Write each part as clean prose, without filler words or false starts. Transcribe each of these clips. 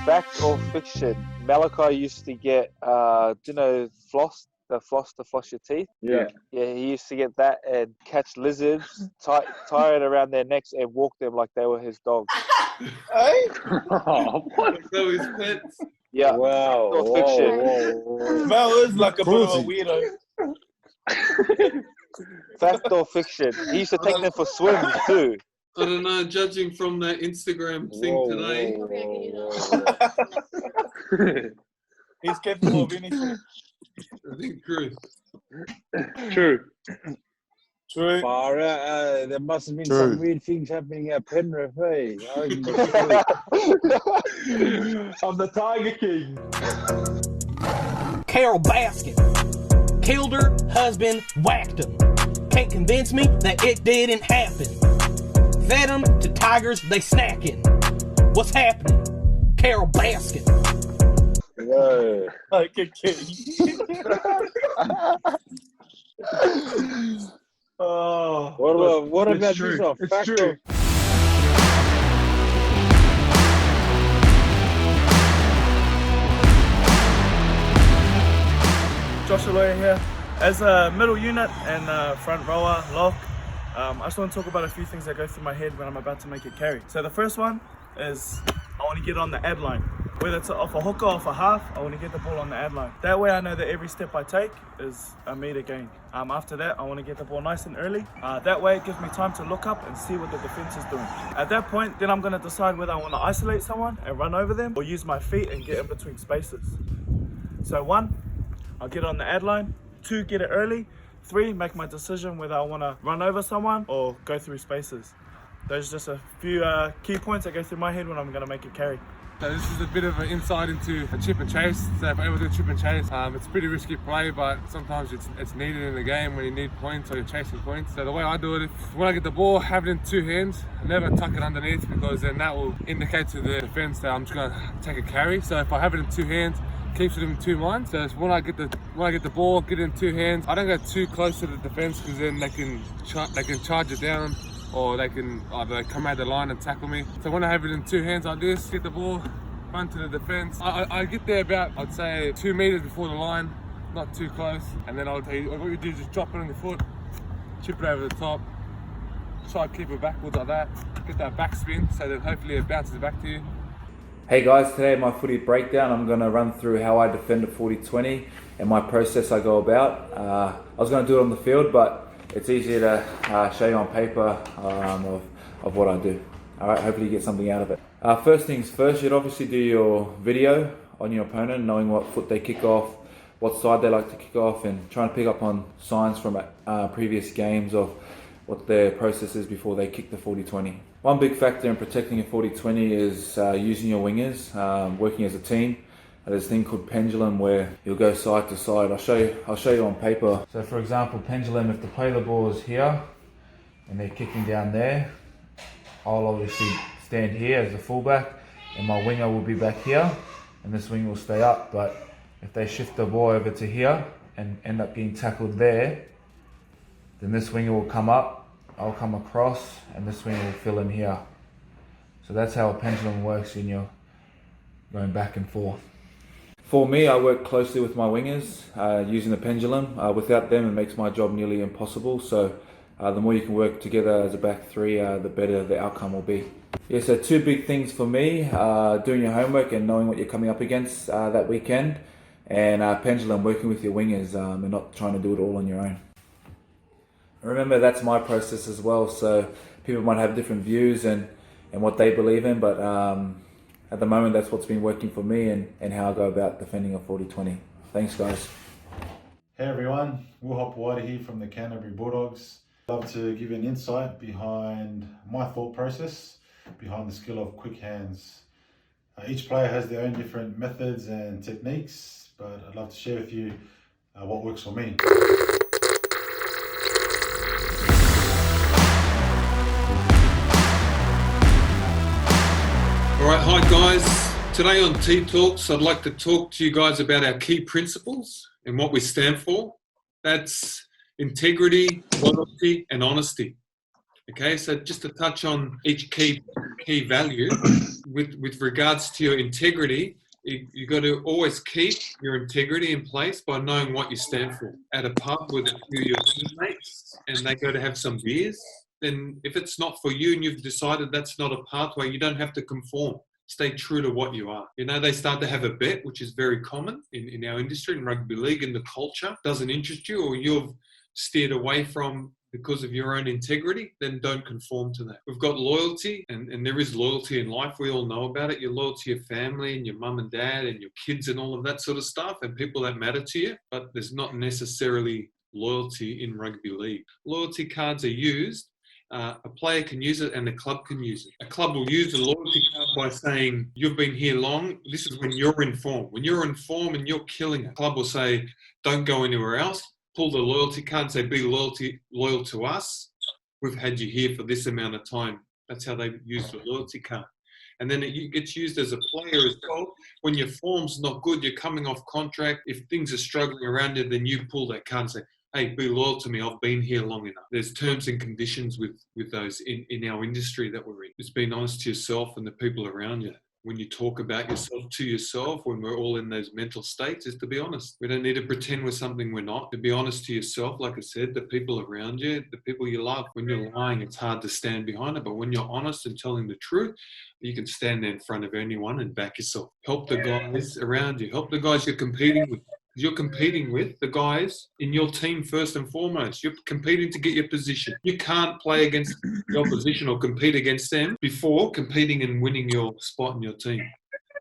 Fact or fiction? Malachi used to get, do you know floss? The floss to floss your teeth? Yeah. Yeah, he used to get that and catch lizards, tie it around their necks and walk them like they were his dogs. Hey? What? So his pets. Yeah. Wow. Fact or fiction? Whoa. Mel is like a bit of a weirdo. Fact or fiction? He used to take them for swims too. I don't know, judging from that Instagram thing today. He's capable of anything. I think true. True. True. Far out, there must have been True. some weird things happening at Penrith, hey? I reckon it's true. I'm the Tiger King. Carol Baskin killed her husband, whacked him. Can't convince me that it didn't happen. Fed them to tigers, they snacking. What's happening? Carol Baskin. Whoa. Like a king. Oh. What It's about true. this one? It's Fact true. or Joshua Lawyer here. As a middle unit and front rower, lock, I just want to talk about a few things that go through my head when I'm about to make a carry. So the first one is I want to get on the ad line. Whether it's off a hooker or off a half, I want to get the ball on the ad line. That way I know that every step I take is a meter gain. After that, I want to get the ball nice and early. That way it gives me time to look up and see what the defense is doing. At that point, then I'm going to decide whether I want to isolate someone and run over them or use my feet and get in between spaces. So 1, I'll get on the ad line. 2, get it early. 3, make my decision whether I want to run over someone or go through spaces. Those are just a few key points that go through my head when I'm going to make a carry. So this is a bit of an insight into a chip and chase. So if I ever do a chip and chase, it's a pretty risky play, but sometimes it's needed in the game when you need points or you're chasing points. So the way I do it, when I get the ball, have it in 2 hands. I never tuck it underneath because then that will indicate to the defense that I'm just going to take a carry. So if I have it in 2 hands, keeps it in 2 minds. So when I get the ball, get it in 2 hands. I don't go too close to the defense because then they can charge it down, or they can either come out the line and tackle me. So when I have it in 2 hands like this, get the ball, run to the defense. I get there about, I'd say, 2 meters before the line, not too close. And then what you do is just drop it on your foot, chip it over the top, try to keep it backwards like that, get that back spin so that hopefully it bounces back to you. Hey guys, today in my footy breakdown I'm going to run through how I defend a 40-20 and my process I go about. I was going to do it on the field, but it's easier to show you on paper of what I do. Alright, hopefully you get something out of it. First things first, you'd obviously do your video on your opponent, knowing what foot they kick off, what side they like to kick off, and trying to pick up on signs from previous games of what their process is before they kick the 40-20. One big factor in protecting a 40-20 is using your wingers, working as a team. There's a thing called pendulum where you'll go side to side. I'll show you on paper. So for example, pendulum, if the play the ball is here and they're kicking down there, I'll obviously stand here as the fullback and my winger will be back here and this wing will stay up. But if they shift the ball over to here and end up getting tackled there, then this winger will come up, I'll come across, and this winger will fill in here. So that's how a pendulum works when you're going back and forth. For me, I work closely with my wingers using the pendulum. Without them, it makes my job nearly impossible. So the more you can work together as a back three, the better the outcome will be. Yeah, so 2 big things for me, doing your homework and knowing what you're coming up against that weekend, and pendulum, working with your wingers and not trying to do it all on your own. Remember, that's my process as well, so people might have different views and what they believe in, but at the moment that's what's been working for me and how I go about defending a 40-20. Thanks guys. Hey everyone, Will Hopewadi here from the Canterbury Bulldogs. I'd love to give you an insight behind my thought process, behind the skill of quick hands. Each player has their own different methods and techniques, but I'd love to share with you what works for me. Alright, hi guys. Today on T Talks, I'd like to talk to you guys about our key principles and what we stand for. That's integrity, loyalty, and honesty. Okay, so just to touch on each key value, with regards to your integrity, you got to always keep your integrity in place by knowing what you stand for. At a pub with a few of your teammates and they go to have some beers, then if it's not for you and you've decided that's not a pathway, you don't have to conform. Stay true to what you are. You know, they start to have a bet, which is very common in our industry, in rugby league, and the culture doesn't interest you, or you've steered away from because of your own integrity, then don't conform to that. We've got loyalty, and there is loyalty in life. We all know about it. Your loyalty to your family and your mum and dad and your kids and all of that sort of stuff, and people that matter to you, but there's not necessarily loyalty in rugby league. Loyalty cards are used. A player can use it and the club can use it. A club will use the loyalty card by saying, you've been here long, this is when you're in form. When you're in form and you're killing it, the club will say, don't go anywhere else. Pull the loyalty card and say, be loyal to us. We've had you here for this amount of time. That's how they use the loyalty card. And then it gets used as a player as well. When your form's not good, you're coming off contract. If things are struggling around you, then you pull that card and say, hey, be loyal to me. I've been here long enough. There's terms and conditions with those in our industry that we're in. It's being honest to yourself and the people around you. When you talk about yourself to yourself, when we're all in those mental states, is to be honest. We don't need to pretend we're something we're not. To be honest to yourself, like I said, the people around you, the people you love. When you're lying, it's hard to stand behind it. But when you're honest and telling the truth, you can stand there in front of anyone and back yourself. Help the guys around you. Help the guys you're competing with. You're competing with the guys in your team first and foremost. You're competing to get your position. You can't play against the opposition or compete against them before competing and winning your spot in your team.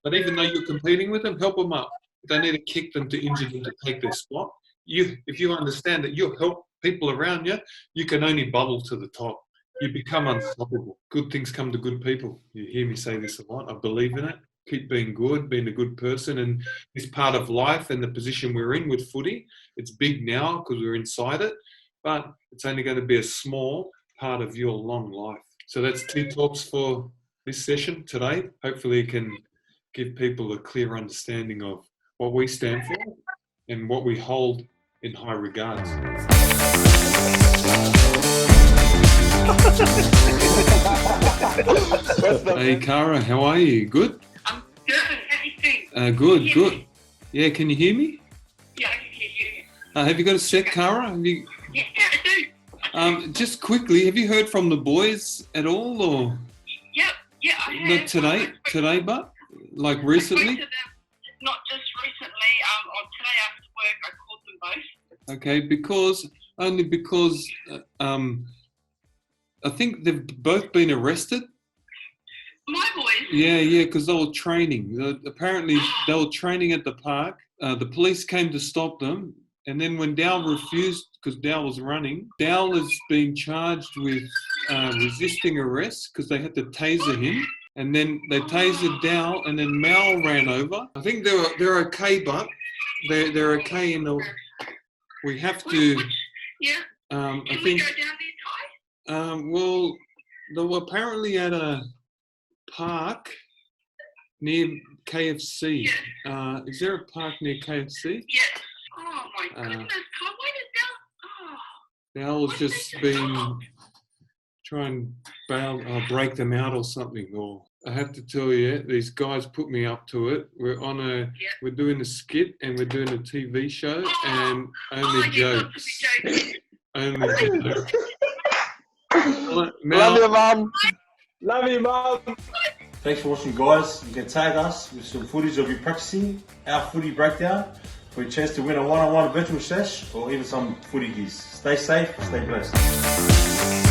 But even though you're competing with them, help them up. If they need to kick them to injure them to take their spot, if you understand that you help people around you, you can only bubble to the top. You become unstoppable. Good things come to good people. You hear me say this a lot. I believe in it. Keep being good, being a good person, and it's part of life and the position we're in with footy. It's big now because we're inside it, but it's only going to be a small part of your long life. So that's T Talks for this session today. Hopefully it can give people a clear understanding of what we stand for and what we hold in high regards. Hey Cara, how are you? Good? I'm good. How are you doing? Good. Yeah, can you hear me? Yeah, I can hear you. Have you got a set, Cara? Yeah, I do. Just quickly, have you heard from the boys at all, or? Yeah, I have. Not today, but like recently? I spoke to them, not just recently. On today after work, I called them both. Okay, because I think they've both been arrested. My boys? Yeah, because they were training. Apparently, they were training at the park. The police came to stop them. And then when Dal refused, because Dal was running, Dal is being charged with resisting arrest because they had to taser him. And then they tasered Dal, and then Mal ran over. I think they're okay, but they're okay in the... We have to... Yeah. I Can think... we go down there, Ty? Well, they were apparently at a park near KFC. Yeah. Is there a park near KFC? Yeah. Oh my goodness, Ty, why did Dal was just been trying to break them out or something. Or I have to tell you, these guys put me up to it. We're doing a skit and we're doing a TV show, and only jokes. Only jokes. Love you, Mum. Love you, Mum. Thanks for watching, guys. You can tag us with some footage of you practicing our footy breakdown for a chance to win a one-on-one virtual sesh or even some footy gears. Stay safe, stay blessed.